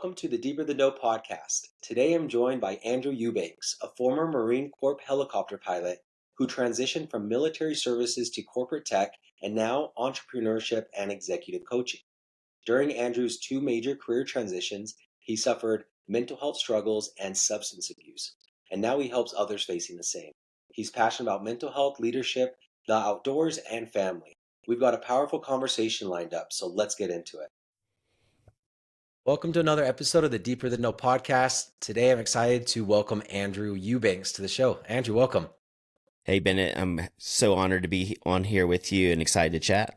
welcome to the Deeper the Know podcast. Today I'm joined by Andrew Eubanks, a former Marine Corps helicopter pilot who transitioned from military services to corporate tech and now entrepreneurship and executive coaching. During Andrew's two major career transitions, he suffered mental health struggles and substance abuse, and now he helps others facing the same. He's passionate about mental health, leadership, the outdoors, and family. We've got a powerful conversation lined up, so let's get into it. Welcome to another episode of the Deeper Than Know podcast. Today, I'm excited to welcome Andrew Eubanks to the show. Andrew, welcome. Hey, Bennett. I'm so honored to be on here with you and excited to chat.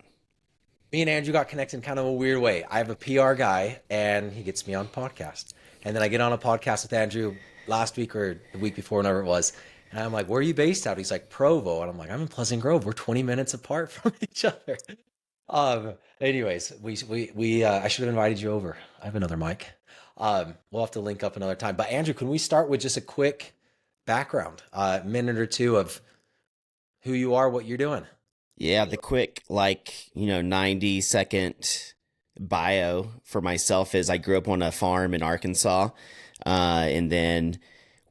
Me and Andrew got connected in kind of a weird way. I have a PR guy, and he gets me on podcast. And then I get on a podcast with Andrew last week or the week before, whenever it was. And I'm like, where are you based out? He's like, Provo. And I'm like, I'm in Pleasant Grove. We're 20 minutes apart from each other. Anyways, I should have invited you over. I have another mic. We'll have to link up another time. But Andrew, can we start with just a quick background, a minute or two of who you are, what you're doing? Yeah, the quick, 90-second bio for myself is I grew up on a farm in Arkansas, and then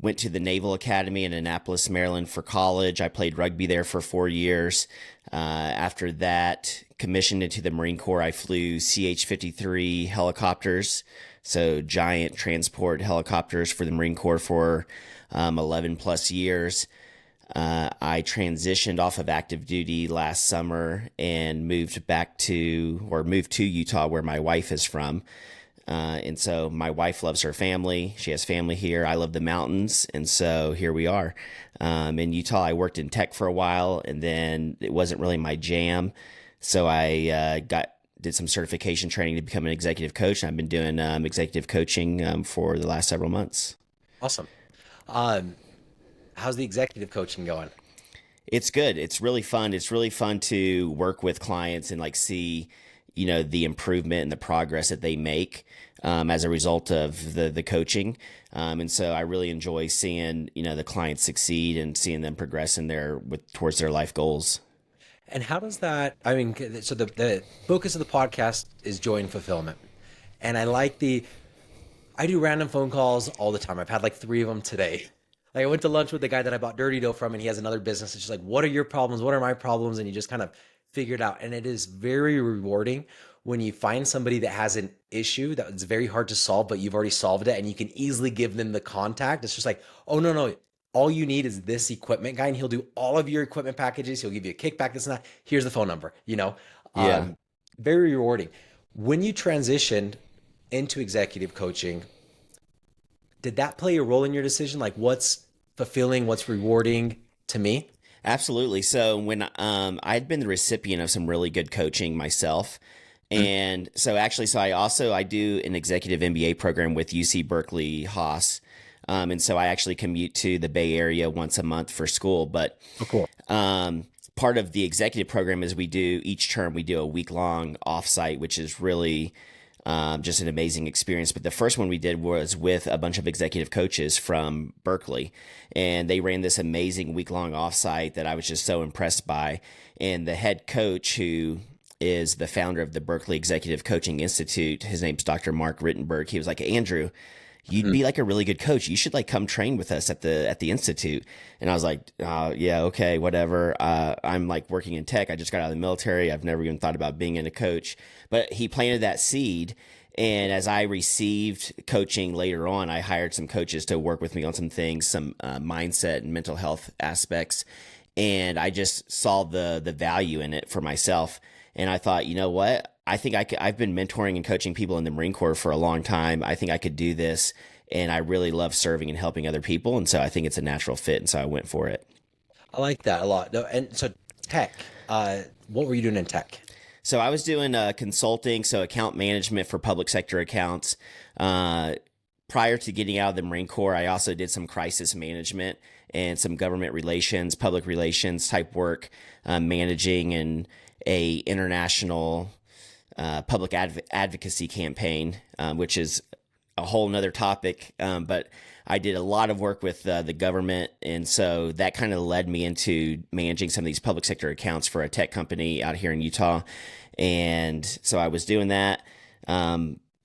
went to the Naval Academy in Annapolis, Maryland for college. I played rugby there for 4 years. After that, commissioned into the Marine Corps. I flew CH-53 helicopters, so giant transport helicopters for the Marine Corps for 11 plus years. I transitioned off of active duty last summer and moved to Utah, where my wife is from. And so my wife loves her family. She has family here. I love the mountains. And so here we are. In Utah, I worked in tech for a while, and then it wasn't really my jam. So I did some certification training to become an executive coach. And I've been doing executive coaching for the last several months. Awesome. How's the executive coaching going? It's good. It's really fun. It's really fun to work with clients and see, the improvement and the progress that they make as a result of the coaching. And so I really enjoy seeing, the clients succeed and seeing them progress towards their life goals. And how does that, so the focus of the podcast is joy and fulfillment. And I do random phone calls all the time. I've had 3 of them today. I went to lunch with the guy that I bought Dirty Dough from, and he has another business. It's just what are your problems? What are my problems? And you just kind of figure it out. And it is very rewarding when you find somebody that has an issue that's very hard to solve, but you've already solved it, and you can easily give them the contact. It's just oh, no. All you need is this equipment guy, and he'll do all of your equipment packages. He'll give you a kickback, this and that. Here's the phone number, Yeah. Very rewarding. When you transitioned into executive coaching, did that play a role in your decision? What's fulfilling, what's rewarding to me? Absolutely. So when I'd been the recipient of some really good coaching myself. And so I do an executive MBA program with UC Berkeley Haas. And so I actually commute to the Bay Area once a month for school. But cool. Part of the executive program is each term we do a week-long offsite, which is really just an amazing experience. But the first one we did was with a bunch of executive coaches from Berkeley, and they ran this amazing week-long offsite that I was just so impressed by. And the head coach, who is the founder of the Berkeley Executive Coaching Institute, his name's Dr. Mark Rittenberg. He was like, Andrew, you'd be a really good coach. You should come train with us at the Institute. And I was like, yeah, okay, whatever. I'm working in tech. I just got out of the military. I've never even thought about being a coach, but he planted that seed. And as I received coaching later on, I hired some coaches to work with me on some things, some mindset and mental health aspects. And I just saw the value in it for myself. And I thought, you know what? I think I've been mentoring and coaching people in the Marine Corps for a long time. I think I could do this, and I really love serving and helping other people. And so I think it's a natural fit, and so I went for it. I like that a lot. And so tech, what were you doing in tech? So I was doing consulting, so account management for public sector accounts. Prior to getting out of the Marine Corps, I also did some crisis management and some government relations, public relations type work, managing a international public advocacy campaign, which is a whole nother topic. But I did a lot of work with the government. And so that kind of led me into managing some of these public sector accounts for a tech company out here in Utah. And so I was doing that.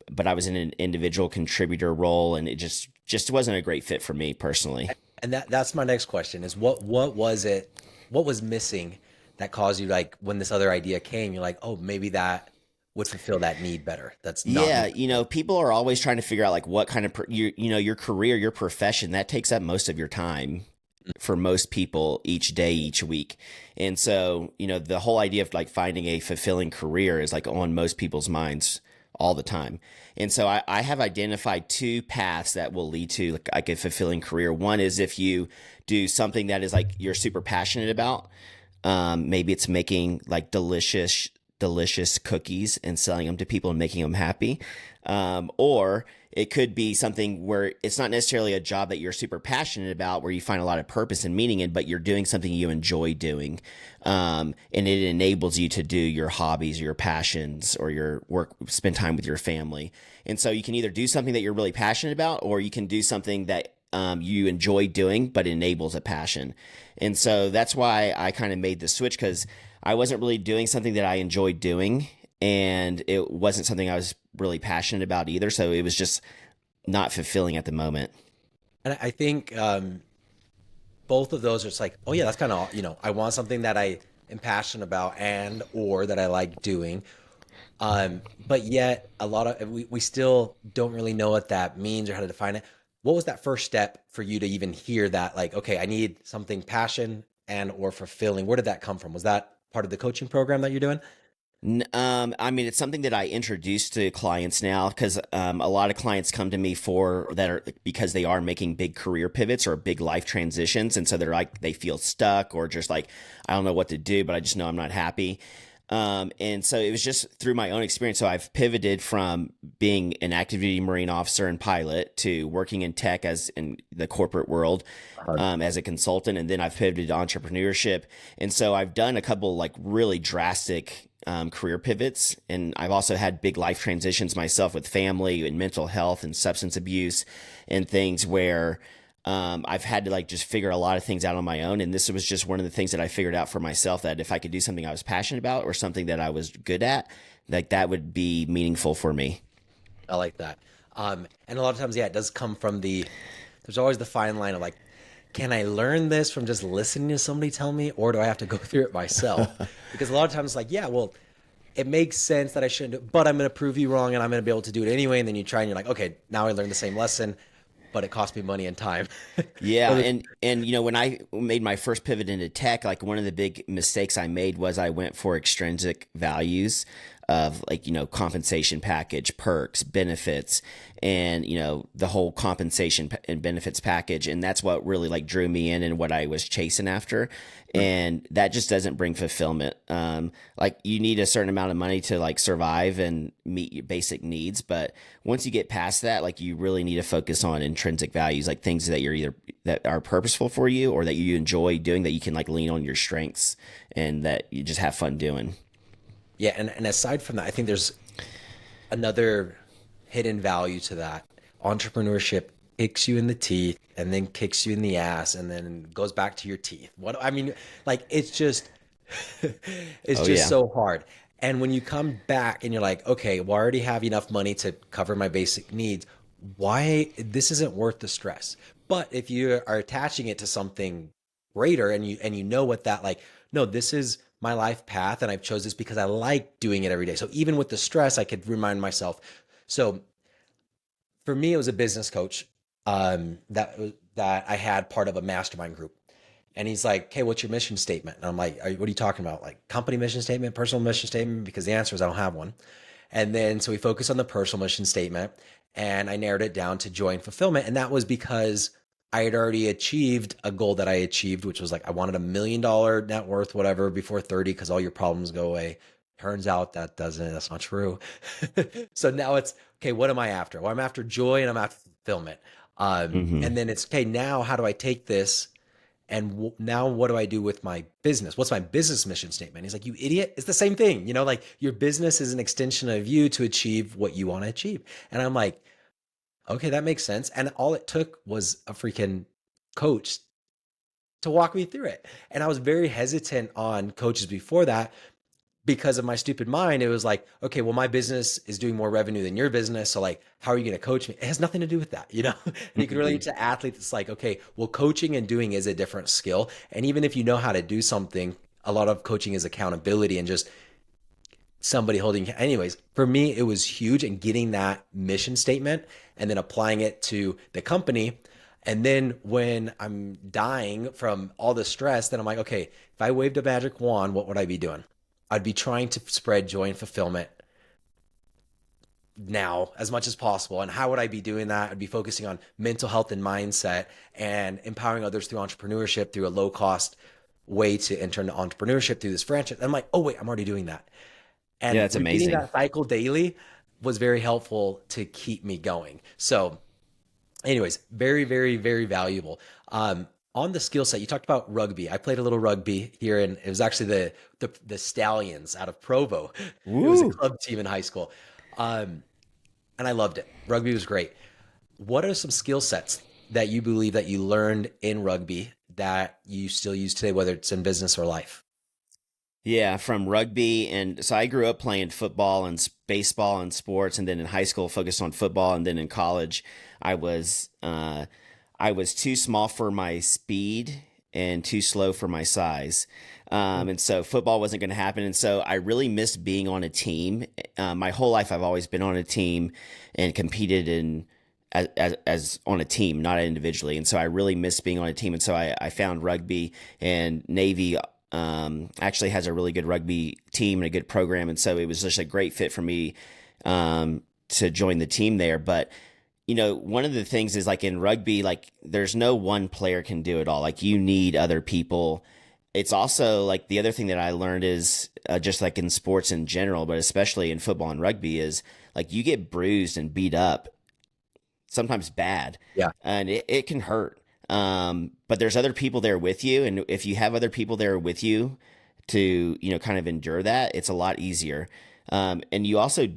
but I was in an individual contributor role, and it just wasn't a great fit for me personally. And that's my next question is what was it, what was missing that caused you, like, when this other idea came, you're like, oh, maybe that would fulfill that need better. That's not Yeah, me. you know, people are always trying to figure out like what kind of you know, your career, your profession, that takes up most of your time for most people each day, each week. And so, you know, the whole idea of like finding a fulfilling career is like on most people's minds all the time. And so I have identified two paths that will lead to like a fulfilling career. One is if you do something that is like you're super passionate about. Maybe it's making like delicious cookies and selling them to people and making them happy. Or it could be something where it's not necessarily a job that you're super passionate about, where you find a lot of purpose and meaning in, but you're doing something you enjoy doing. And it enables you to do your hobbies, your passions, or your work, spend time with your family. And so you can either do something that you're really passionate about, or you can do something that you enjoy doing, but enables a passion. And so that's why I kind of made the switch, because I wasn't really doing something that I enjoyed doing, and it wasn't something I was really passionate about either. So it was just not fulfilling at the moment. And I think both of those are just like, oh yeah, that's kind of, I want something that I am passionate about and or that I like doing. But yet a lot of we still don't really know what that means or how to define it. What was that first step for you to even hear that, like, okay, I need something passion and or fulfilling? Where did that come from? Was that part of the coaching program that you're doing? I mean, it's something that I introduce to clients now, because a lot of clients come to me for that are because they are making big career pivots or big life transitions, and so they're like they feel stuck or just like I don't know what to do, but I just know I'm not happy. And so it was just through my own experience. So I've pivoted from being an active duty Marine officer and pilot to working in tech as in the corporate world, as a consultant. And then I've pivoted to entrepreneurship. And so I've done a couple like really drastic career pivots. And I've also had big life transitions myself with family and mental health and substance abuse and things where I've had to like just figure a lot of things out on my own. And this was just one of the things that I figured out for myself, that if I could do something I was passionate about or something that I was good at, like that would be meaningful for me. I like that. And a lot of times, yeah, it does come from there's always the fine line of like, can I learn this from just listening to somebody tell me, or do I have to go through it myself? Because a lot of times it's like, yeah, well, it makes sense that I shouldn't do it, but I'm going to prove you wrong and I'm going to be able to do it anyway. And then you try and you're like, okay, now I learned the same lesson, but it cost me money and time. Yeah, and you know, when I made my first pivot into tech, like one of the big mistakes I made was I went for extrinsic values of like, you know, compensation package, perks, benefits, and you know, the whole compensation and benefits package, and that's what really like drew me in and what I was chasing after. And that just doesn't bring fulfillment. Like you need a certain amount of money to like survive and meet your basic needs, but once you get past that, like you really need to focus on intrinsic values, like things that you're either that are purposeful for you or that you enjoy doing, that you can like lean on your strengths and that you just have fun doing. Yeah, and aside from that, I think there's another hidden value to that. Entrepreneurship kicks you in the teeth and then kicks you in the ass and then goes back to your teeth. What I mean, like it's just it's Oh just yeah. so hard. And when you come back and you're like, okay, well, I already have enough money to cover my basic needs. Why this isn't worth the stress? But if you are attaching it to something greater and you know what that like, no, this is my life path and I've chose this because I like doing it every day. So even with the stress, I could remind myself. So for me, it was a business coach that I had part of a mastermind group. And he's like, "Okay, what's your mission statement?" And I'm like, "What are you talking about? Like company mission statement, personal mission statement?" Because the answer is I don't have one. And then so we focused on the personal mission statement, and I narrowed it down to joy and fulfillment. And that was because I had already achieved a goal that I achieved, which was like I wanted $1 million net worth, whatever, before 30, because all your problems go away. Turns out that's not true. So now it's okay, what am I after? Well, I'm after joy and I'm after fulfillment. Hmm. And then it's okay, now how do I take this and now what do I do with my business? What's my business mission statement? He's like, you idiot. It's the same thing. You know, like your business is an extension of you to achieve what you want to achieve. And I'm like, okay, that makes sense. And all it took was a freaking coach to walk me through it. And I was very hesitant on coaches before that because of my stupid mind, it was like, okay, well, my business is doing more revenue than your business. So like, how are you going to coach me? It has nothing to do with that, you know? And you can relate to athletes. It's like, okay, well, coaching and doing is a different skill. And even if you know how to do something, a lot of coaching is accountability and just somebody holding. Anyways, for me, it was huge, and getting that mission statement and then applying it to the company. And then when I'm dying from all the stress, then I'm like, okay, if I waved a magic wand, what would I be doing? I'd be trying to spread joy and fulfillment now as much as possible. And how would I be doing that? I'd be focusing on mental health and mindset and empowering others through entrepreneurship, through a low cost way to enter into entrepreneurship through this franchise. I'm like, oh wait, I'm already doing that. Yeah, And that's repeating amazing. that cycle daily was very helpful to keep me going. So anyways, very, very, very valuable. On the skill set, you talked about rugby. I played a little rugby here, and it was actually the Stallions out of Provo. It was a Woo. club team in high school, and I loved it. Rugby was great. What are some skill sets that you believe that you learned in rugby that you still use today, whether it's in business or life? Yeah, from rugby. And so I grew up playing football and baseball and sports, and then in high school focused on football, and then in college I was uh I was too small for my speed and too slow for my size. And so football wasn't going to happen. And so I really missed being on a team. My whole life, I've always been on a team and competed in as on a team, not individually. And so I really missed being on a team. And so I found rugby, and Navy actually has a really good rugby team and a good program. And so it was just a great fit for me to join the team there. But one of the things is like in rugby, like there's no one player can do it all. Like you need other people. It's also like the other thing that I learned is just like in sports in general, but especially in football and rugby, is like you get bruised and beat up, sometimes bad, Yeah. and it can hurt. But there's other people there with you. And if you have other people there with you to, kind of endure that, it's a lot easier. And you also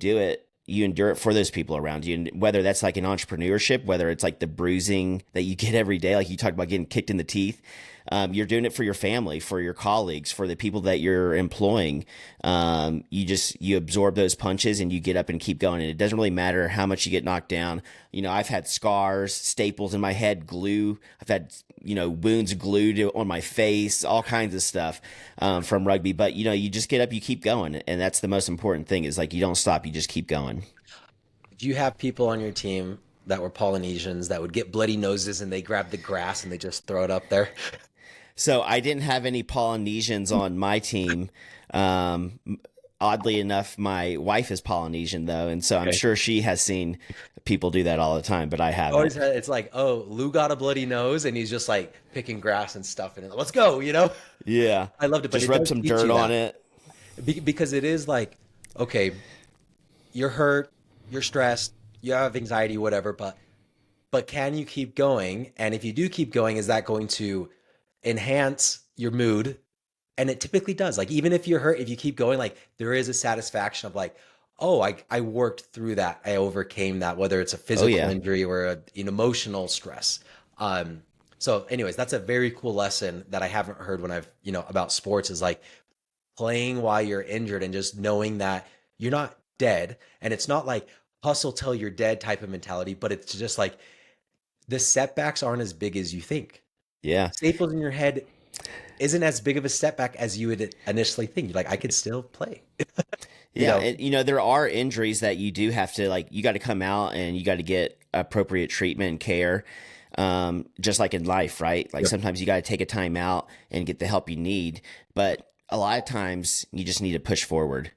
you endure it for those people around you. And whether that's like in entrepreneurship, whether it's like the bruising that you get every day, like you talked about getting kicked in the teeth, you're doing it for your family, for your colleagues, for the people that you're employing. You absorb those punches and you get up and keep going. And it doesn't really matter how much you get knocked down. I've had scars, staples in my head, glue. I've had, wounds glued on my face, all kinds of stuff, from rugby. But, you just get up, you keep going. And that's the most important thing, is like, you don't stop, you just keep going. Do you have people on your team that were Polynesians that would get bloody noses and they grab the grass and they just throw it up there? So I didn't have any Polynesians on my team. Um, Oddly enough, my wife is Polynesian though, and so I'm Okay. sure she has seen people do that all the time, but I Always haven't. it's like, oh, Lou got a bloody nose and he's just like picking grass and stuff in it. Let's go. Yeah, I loved it, but just it rub does some teach dirt you on that. it. Because it is like, okay, you're hurt, you're stressed, you have anxiety, whatever, but can you keep going? And if you do keep going, is that going to enhance your mood? And it typically does. Like even if you're hurt, if you keep going, like there is a satisfaction of like, oh, I worked through that. I overcame that, whether it's a Oh physical yeah, injury or an emotional stress. Um, so anyways, that's a very cool lesson that I haven't heard when I've, about sports, is like playing while you're injured and just knowing that you're not dead. And it's not like hustle till you're dead type of mentality, but it's just like the setbacks aren't as big as you think. yeah, Staples in your head isn't as big of a setback as you would initially think. You're like, I could still play. You yeah. know, And there are injuries that you do have to, like, you got to come out and you got to get appropriate treatment and care. Just like in life, right? Like Yep. sometimes you got to take a time out and get the help you need, but a lot of times you just need to push forward.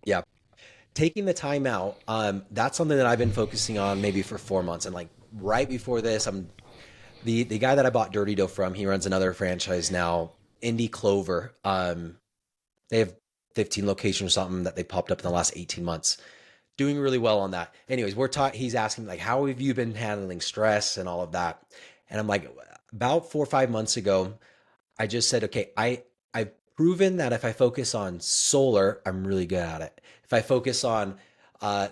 Yeah. Taking the time out, that's something that I've been focusing on maybe for 4 months. And like right before this, I'm the guy that I bought Dirty Dough from. He runs another franchise now, Indie Clover. They have 15 locations or something that they popped up in the last 18 months. Doing really well on that. Anyways, he's asking like, how have you been handling stress and all of that? And I'm like, about 4 or 5 months ago, I just said, okay, I've proven that if I focus on solar, I'm really good at it. If I focus on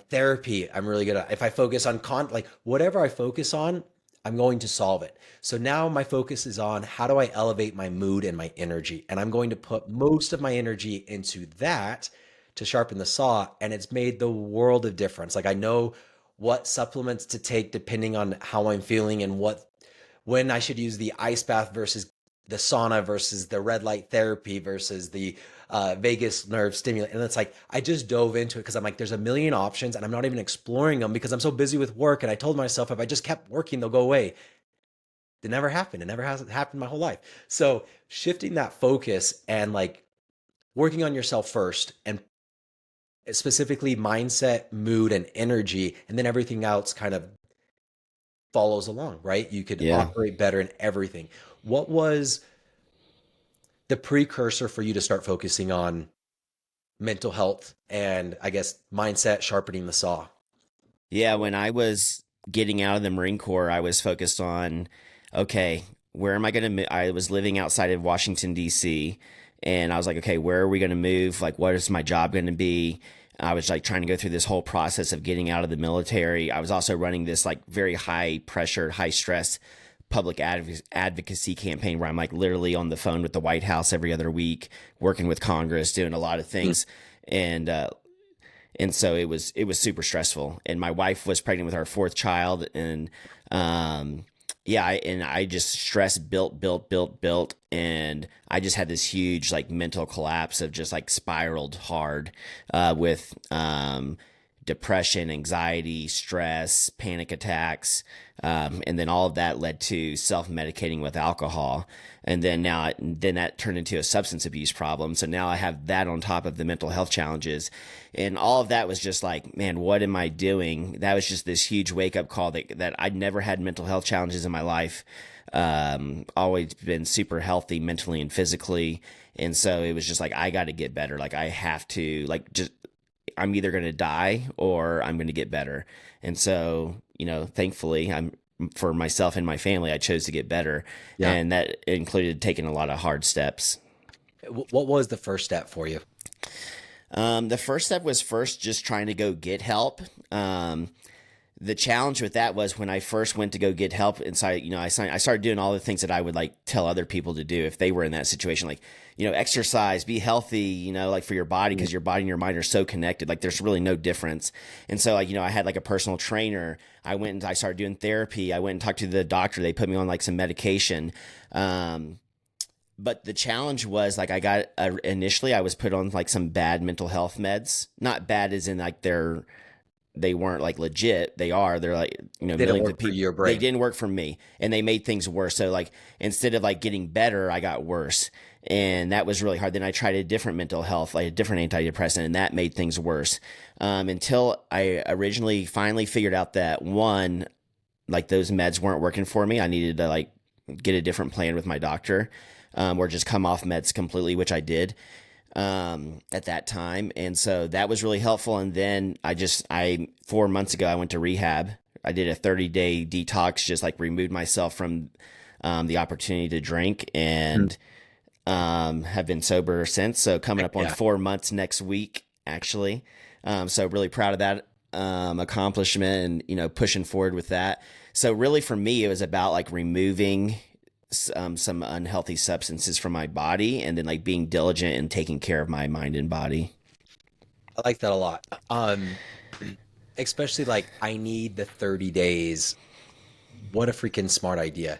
therapy, I'm really good at it. If I focus on like whatever I focus on, I'm going to solve it. So now my focus is on how do I elevate my mood and my energy? And I'm going to put most of my energy into that to sharpen the saw. And it's made the world of difference. Like I know what supplements to take depending on how I'm feeling and when I should use the ice bath versus the sauna versus the red light therapy versus the vagus nerve stimulant. And it's like, I just dove into it because I'm like, there's a million options and I'm not even exploring them because I'm so busy with work. And I told myself if I just kept working, they'll go away. It never happened. It never has happened my whole life. So shifting that focus and like working on yourself first and specifically mindset, mood, and energy, and then everything else kind of follows along, right? You could Yeah. operate better in everything. What was the precursor for you to start focusing on mental health and I guess mindset, sharpening the saw? Yeah, when I was getting out of the Marine Corps, I was focused on, okay, where am I going to I was living outside of Washington, D.C., and I was like, okay, where are we going to move? Like, what is my job going to be? I was like trying to go through this whole process of getting out of the military. I was also running this like very high pressure, high stress public advocacy campaign where I'm like literally on the phone with the White House every other week, working with Congress, doing a lot of things. And so it was super stressful. And my wife was pregnant with our fourth child, and yeah, I just stress built, and I just had this huge like mental collapse of just like spiraled hard with depression, anxiety, stress, panic attacks, and then all of that led to self-medicating with alcohol. And then then that turned into a substance abuse problem. So now I have that on top of the mental health challenges. And all of that was just like, man, what am I doing? That was just this huge wake up call that I'd never had mental health challenges in my life. Always been super healthy mentally and physically. And so it was just like, I got to get better. Like I have to I'm either going to die or I'm going to get better. And so, thankfully for myself and my family, I chose to get better. Yeah. And that included taking a lot of hard steps. What was the first step for you? The first step was just trying to go get help. The challenge with that was when I first went to go get help inside, I started doing all the things that I would like tell other people to do if they were in that situation, like, exercise, be healthy, like for your body, because your body and your mind are so connected. Like there's really no difference. And so, I had like a personal trainer. I started doing therapy. I went and talked to the doctor. They put me on like some medication. But the challenge was like initially I was put on like some bad mental health meds, not bad as in like they weren't like legit. They're like, They didn't work for your brain. They didn't work for me, and they made things worse. So like, instead of like getting better, I got worse. And that was really hard. Then I tried a different mental health, like a different antidepressant, and that made things worse. Until I originally finally figured out that one, like those meds weren't working for me. I needed to like get a different plan with my doctor, or just come off meds completely, which I did at that time. And so that was really helpful. And then 4 months ago, I went to rehab. I did a 30-day detox, just like removed myself from the opportunity to drink, and have been sober since. So coming up on 4 months next week, actually. So really proud of that accomplishment, and, pushing forward with that. So really for me, it was about like removing some unhealthy substances from my body, and then like being diligent and taking care of my mind and body. I like that a lot. Especially like I need the 30 days. What a freaking smart idea,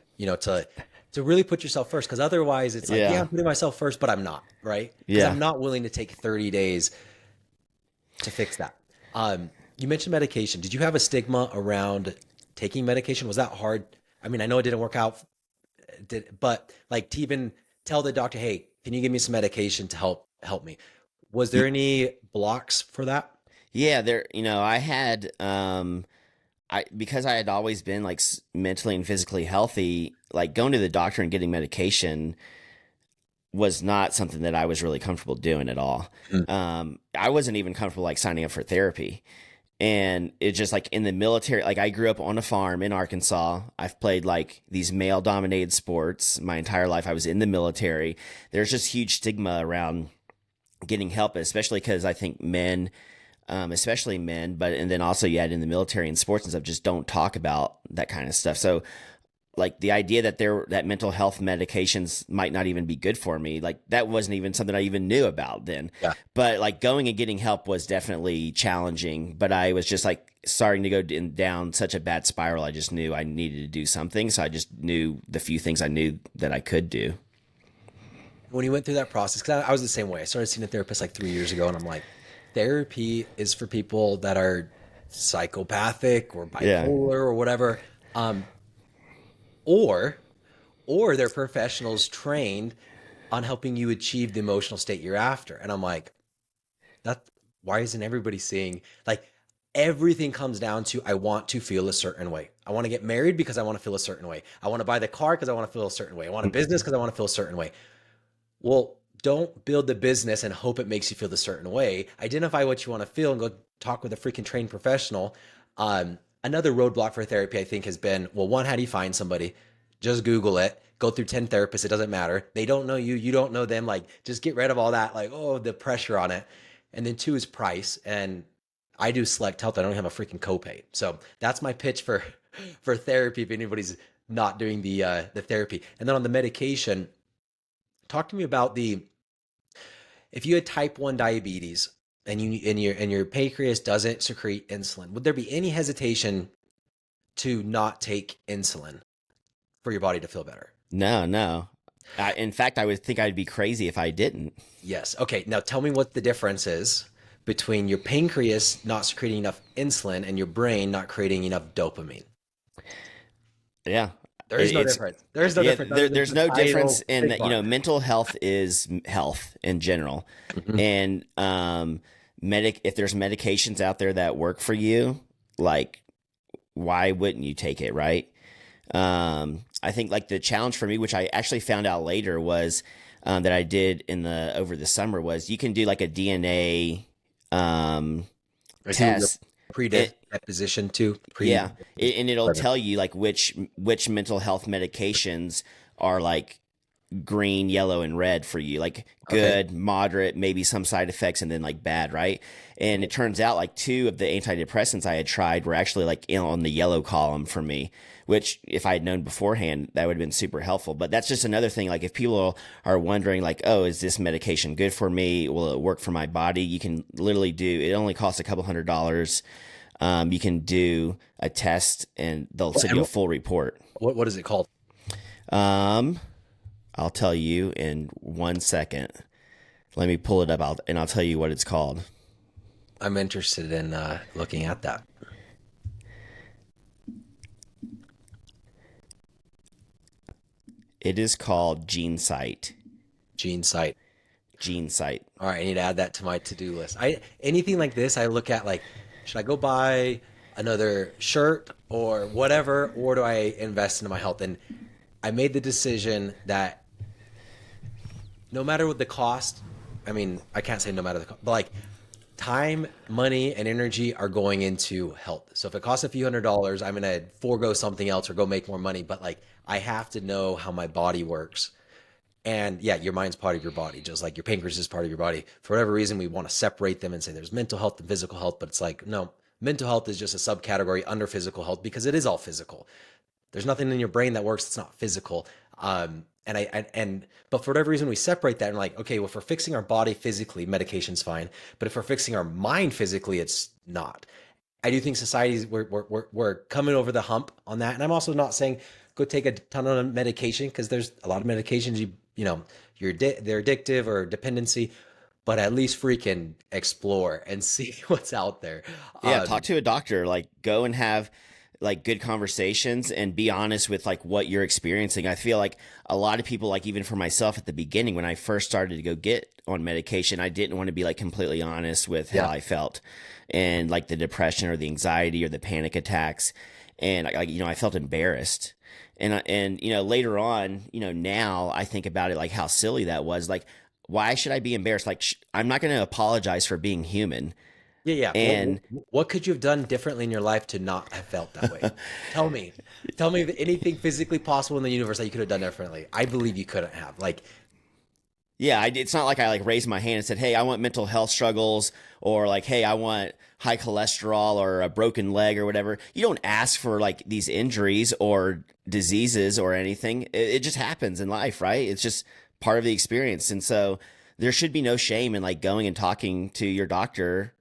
to really put yourself first. Cause otherwise it's like, I'm putting myself first, but I'm not, right? Cause I'm not willing to take 30 days to fix that. You mentioned medication. Did you have a stigma around taking medication? Was that hard? I mean, I know it didn't work out, but like to even tell the doctor, hey, can you give me some medication to help me? Was there any blocks for that? Yeah, I had, because I had always been like mentally and physically healthy, like going to the doctor and getting medication was not something that I was really comfortable doing at all. I wasn't even comfortable like signing up for therapy. And it's just like in the military, like I grew up on a farm in Arkansas. I've played like these male dominated sports my entire life. I was in the military. There's just huge stigma around getting help, especially because I think men, especially men, and then also you had in the military and sports and stuff, just don't talk about that kind of stuff. So like the idea that that mental health medications might not even be good for me, like that wasn't even something I even knew about then. Yeah. But like going and getting help was definitely challenging, but I was just like starting to go down such a bad spiral. I just knew I needed to do something. So I just knew the few things I knew that I could do. When you went through that process, because I was the same way. I started seeing a therapist like 3 years ago, and I'm like, therapy is for people that are psychopathic or Yeah. bipolar or whatever, or they're professionals trained on helping you achieve the emotional state you're after. And I'm like, that why isn't everybody seeing, like, everything comes down to, I want to feel a certain way. I want to get married because I want to feel a certain way. I want to buy the car because I want to feel a certain way. I want a business because I want to feel a certain way. Well, don't build the business and hope it makes you feel the certain way. Identify what you want to feel and go talk with a freaking trained professional. Another roadblock for therapy, I think, has been, well, one, how do you find somebody? Just Google it. Go through 10 therapists. It doesn't matter. They don't know you. You don't know them. Like, just get rid of all that, like, oh, the pressure on it. And then two is price. And I do Select Health. I don't have a freaking copay. So that's my pitch for therapy if anybody's not doing the therapy. And then on the medication, talk to me about if you had type 1 diabetes and your pancreas doesn't secrete insulin, would there be any hesitation to not take insulin for your body to feel better? No. In fact, I would think I'd be crazy if I didn't. Yes. Okay. Now tell me what the difference is between your pancreas not secreting enough insulin and your brain not creating enough dopamine. Yeah. There is no difference. There's no difference. There's no difference in that, mental health is health in general. Mm-hmm. And if there's medications out there that work for you, like, why wouldn't you take it, right? I think like the challenge for me, which I actually found out later, was that I did over the summer, was you can do like a DNA test. Predisposition to and it'll tell you like which mental health medications are like green, yellow, and red for you, like good, okay, moderate, maybe some side effects, and then like bad, right? And it turns out like 2 of the antidepressants I had tried were actually like on the yellow column for me, which if I had known beforehand, that would have been super helpful. But that's just another thing. Like if people are wondering like, oh, is this medication good for me? Will it work for my body? You can literally it only costs a couple $100. You can do a test and they'll send you a full report. What is it called? I'll tell you in 1 second. Let me pull it up and I'll tell you what it's called. I'm interested in looking at that. It is called GeneSight. GeneSight. GeneSight. All right, I need to add that to my to-do list. Anything like this, I look at like, should I go buy another shirt or whatever, or do I invest into my health? And I made the decision that no matter what the cost, I mean, I can't say no matter the cost, but like time, money, and energy are going into health. So if it costs a few $100s, I'm going to forego something else or go make more money. But like, I have to know how my body works. And yeah, your mind's part of your body, just like your pancreas is part of your body. For whatever reason, we want to separate them and say there's mental health and physical health, but it's like, no, mental health is just a subcategory under physical health because it is all physical. There's nothing in your brain that works that's not physical. But for whatever reason, we separate that and like, okay, well, if we're fixing our body physically, medication's fine. But if we're fixing our mind physically, it's not. I do think society's, we're coming over the hump on that. And I'm also not saying go take a ton of medication because there's a lot of medications they're addictive or dependency, but at least freaking explore and see what's out there. Yeah, talk to a doctor, like go and have like good conversations and be honest with like what you're experiencing. I feel like a lot of people, like even for myself at the beginning, when I first started to go get on medication, I didn't want to be like completely honest with how I felt and like the depression or the anxiety or the panic attacks. And I felt embarrassed. And later on, now I think about it like how silly that was. Like, why should I be embarrassed? Like, I'm not going to apologize for being human. Yeah. And what could you have done differently in your life to not have felt that way? Tell me anything physically possible in the universe that you could have done differently. I believe you couldn't have. Like, Yeah, it's not like I like raised my hand and said, "Hey, I want mental health struggles," or like, "Hey, I want high cholesterol or a broken leg or whatever." You don't ask for like these injuries or diseases or anything. It just happens in life, right? It's just part of the experience, and so there should be no shame in like going and talking to your doctor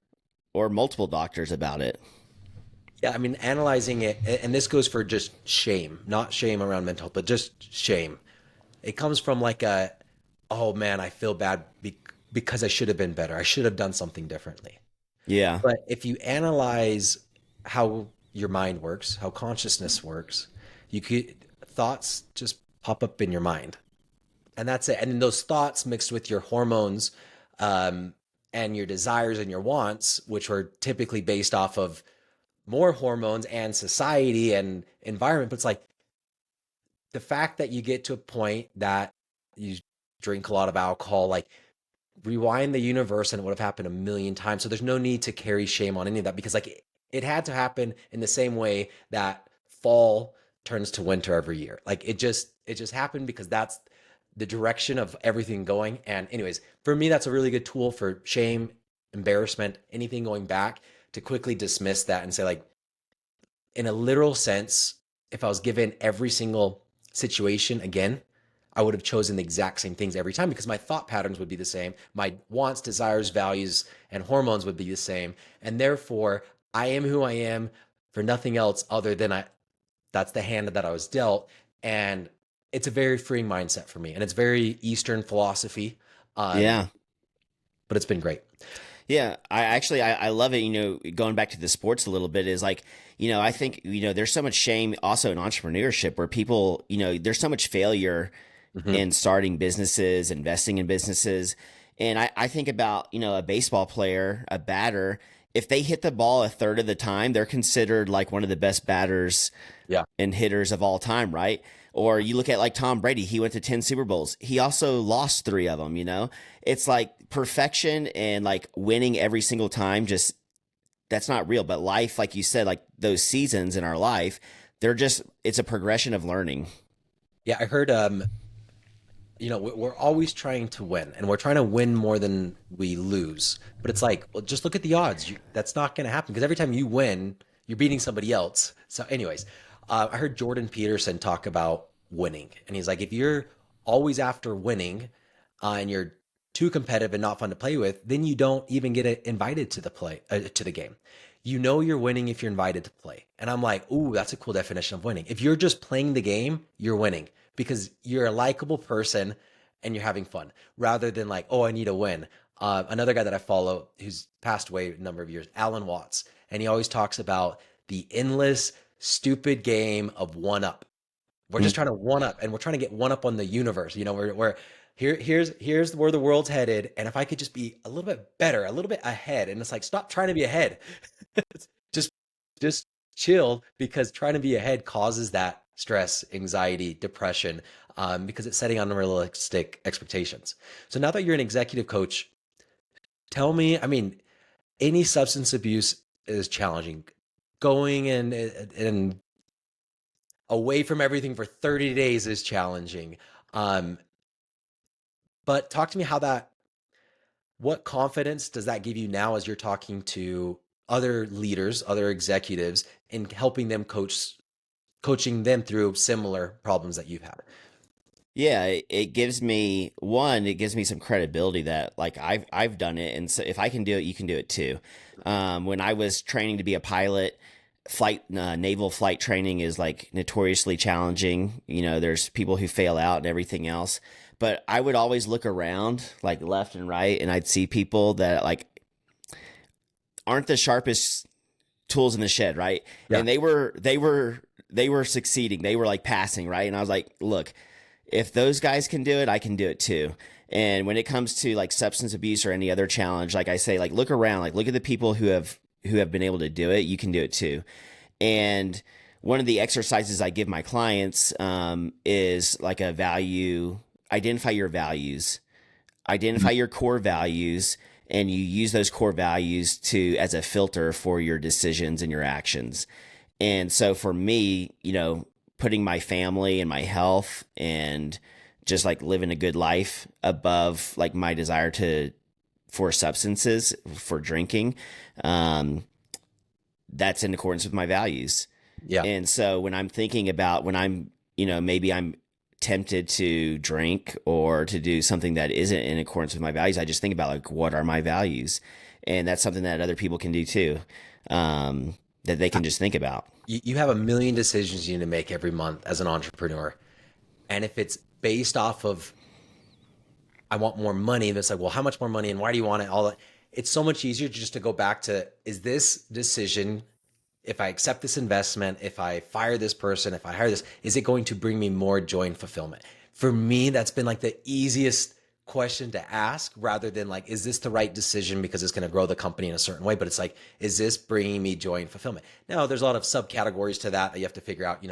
or multiple doctors about it. Yeah, I mean, analyzing it, and this goes for just shame, not shame around mental health, but just shame. It comes from like oh man, I feel bad because I should have been better. I should have done something differently. Yeah, But if you analyze how your mind works, how consciousness works, you could thoughts just pop up in your mind, and that's it. And then those thoughts mixed with your hormones, um, and your desires and your wants, which are typically based off of more hormones and society and environment. But it's like the fact that you get to a point that you drink a lot of alcohol, like rewind the universe and it would have happened a million times. So there's no need to carry shame on any of that because like it had to happen in the same way that fall turns to winter every year. Like it just happened because that's the direction of everything going. And anyways, for me, that's a really good tool for shame, embarrassment, anything going back to quickly dismiss that and say like, in a literal sense, if I was given every single situation again, I would have chosen the exact same things every time because my thought patterns would be the same. My wants, desires, values, and hormones would be the same. And therefore, I am who I am for nothing else other than that's the hand that I was dealt. And it's a very freeing mindset for me. And it's very Eastern philosophy. Um, yeah. but it's been great. Yeah, I love it. Going back to the sports a little bit is like, I think, there's so much shame also in entrepreneurship where people, there's so much failure Mhm. in starting businesses, investing in businesses. And I think about, a baseball player, a batter, if they hit the ball a third of the time, they're considered like one of the best batters Yeah. and hitters of all time, right? Or you look at like Tom Brady, he went to 10 Super Bowls. He also lost 3 of them. It's like perfection and like winning every single time, just that's not real. But life, like you said, like those seasons in our life, it's a progression of learning. Yeah. I heard, we're always trying to win and we're trying to win more than we lose. But it's like, well, just look at the odds. That's not going to happen because every time you win, you're beating somebody else. So, anyways, I heard Jordan Peterson talk about winning. And he's like, if you're always after winning and you're too competitive and not fun to play with, then you don't even get invited to to the game. You know you're winning if you're invited to play. And I'm like, ooh, that's a cool definition of winning. If you're just playing the game, you're winning because you're a likable person and you're having fun rather than like, oh, I need a win. Another guy that I follow who's passed away a number of years, Alan Watts, and he always talks about the endless, stupid game of one up. We're just trying to one up, and we're trying to get one up on the universe. We're here's where the world's headed, and if I could just be a little bit better, a little bit ahead, and it's like stop trying to be ahead, just just chill because trying to be ahead causes that stress, anxiety, depression, because it's setting unrealistic expectations. So now that you're an executive coach, tell me, I mean, any substance abuse is challenging. Going and away from everything for 30 days is challenging. Um, but talk to me what confidence does that give you now as you're talking to other leaders, other executives, in helping them coaching them through similar problems that you've had? Yeah, it gives me some credibility that like I've done it, and so if I can do it, you can do it too. When I was training to be a pilot, naval flight training is like notoriously challenging. There's people who fail out and everything else, but I would always look around like left and right, and I'd see people that like aren't the sharpest tools in the shed, right? Yeah. And they were succeeding. They were like passing, right? And I was like, look, if those guys can do it, I can do it too. And when it comes to like substance abuse or any other challenge, like I say, like look around, like look at the people who have been able to do it. You can do it too. And one of the exercises I give my clients is like identify your values, identify your core values, and you use those core values to as a filter for your decisions and your actions. And so for me, putting my family and my health and just like living a good life above like my desire for substances, for drinking, that's in accordance with my values. Yeah. And so when I'm thinking about when I'm, maybe I'm tempted to drink or to do something that isn't in accordance with my values, I just think about like, what are my values? And that's something that other people can do too, that they can just think about. You have a million decisions you need to make every month as an entrepreneur. And if it's based off of, I want more money, that's like, well, how much more money and why do you want it? All that. It's so much easier just to go back to, is this decision, if I accept this investment, if I fire this person, if I hire this, is it going to bring me more joy and fulfillment? For me, that's been like the easiest question to ask, rather than like, is this the right decision because it's going to grow the company in a certain way? But it's like, is this bringing me joy and fulfillment? Now, there's a lot of subcategories to that you have to figure out,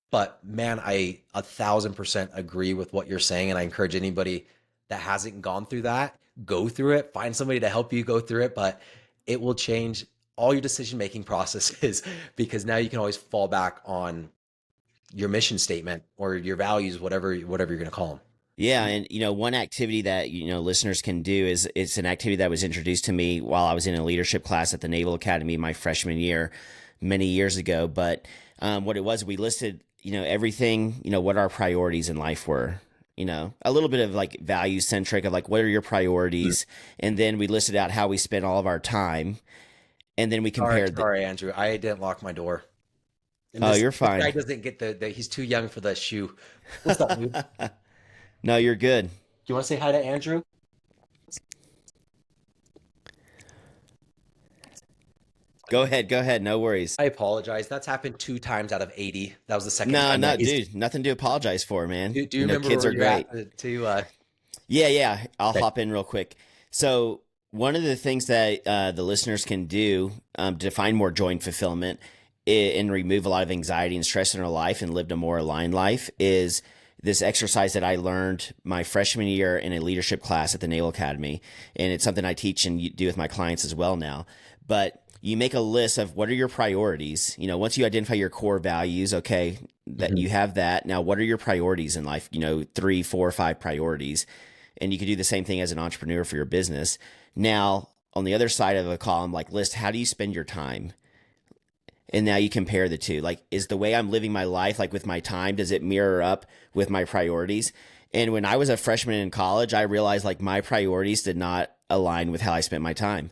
but man, I 1,000% agree with what you're saying. And I encourage anybody that hasn't gone through that, go through it, find somebody to help you go through it, but it will change all your decision-making processes, because now you can always fall back on your mission statement or your values, whatever you're going to call them. Yeah. And, one activity that, listeners can do is, it's an activity that was introduced to me while I was in a leadership class at the Naval Academy my freshman year, many years ago. But what it was, we listed, everything, what our priorities in life were. A little bit of like value centric of like, what are your priorities? And then we listed out how we spent all of our time. And then we compared. Sorry, Andrew, I didn't lock my door. You're fine. This guy doesn't get he's too young for the shoe. What's up, dude? No, you're good. Do you want to say hi to Andrew? Go ahead. No worries. I apologize. That's happened 2 times out of 80. That was the second time. No, dude, nothing to apologize for, man. Do you remember kids where are you're great. at Yeah. I'll hop in real quick. So one of the things that the listeners can do to find more joy and fulfillment and remove a lot of anxiety and stress in their life and live a more aligned life is this exercise that I learned my freshman year in a leadership class at the Naval Academy. And it's something I teach and do with my clients as well now. But you make a list of what are your priorities. Once you identify your core values, okay, that you have that. Now, what are your priorities in life? 3, 4, 5 priorities. And you could do the same thing as an entrepreneur for your business. Now, on the other side of the column, like list, how do you spend your time? And now you compare the two. Like, is the way I'm living my life, like with my time, does it mirror up with my priorities? And when I was a freshman in college, I realized like my priorities did not align with how I spent my time.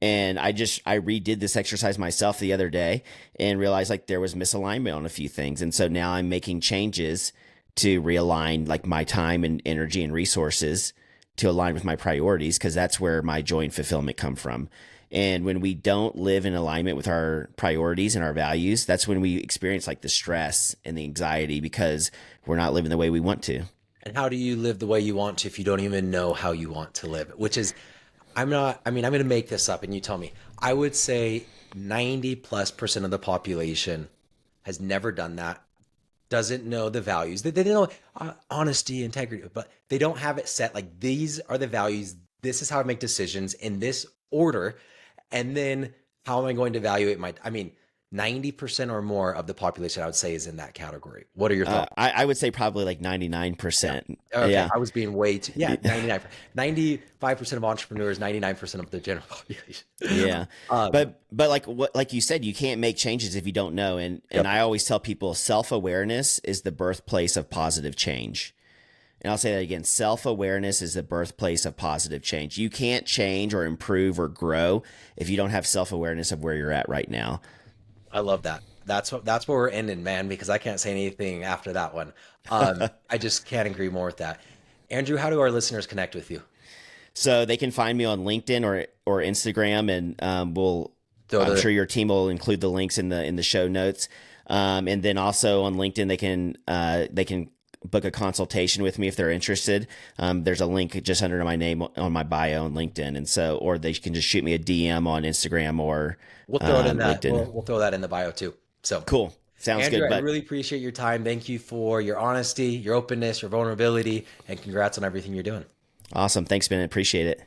And I redid this exercise myself the other day and realized like there was misalignment on a few things. And so now I'm making changes to realign like my time and energy and resources to align with my priorities, because that's where my joy and fulfillment come from. And when we don't live in alignment with our priorities and our values, that's when we experience like the stress and the anxiety because we're not living the way we want to. And how do you live the way you want to if you don't even know how you want to live? Which is, I'm going to make this up and you tell me. I would say 90+% of the population has never done that, doesn't know the values. They don't know honesty, integrity, but they don't have it set. Like, these are the values. This is how I make decisions in this order. And then how am I going to evaluate 90% or more of the population, I would say, is in that category. What are your thoughts? I would say probably like 99%. Yeah. Okay, yeah. I was being way too, 99. 95% of entrepreneurs, 99% of the general population. Yeah. But like you said, you can't make changes if you don't know. And I always tell people self-awareness is the birthplace of positive change. And I'll say that again, self-awareness is the birthplace of positive change. You can't change or improve or grow if you don't have self-awareness of where you're at right now. I love that. That's where we're ending, man, because I can't say anything after that one. I just can't agree more with that. Andrew, how do our listeners connect with you? So they can find me on LinkedIn or Instagram, and I'm sure your team will include the links in the show notes. And then also on LinkedIn, they can book a consultation with me if they're interested. There's a link just under my name on my bio on LinkedIn. And so, or they can just shoot me a DM on Instagram or we'll throw it in that. LinkedIn. We'll throw that in the bio too. So cool. Sounds Andrew, good. I really appreciate your time. Thank you for your honesty, your openness, your vulnerability, and congrats on everything you're doing. Awesome. Thanks, Bennett. Appreciate it.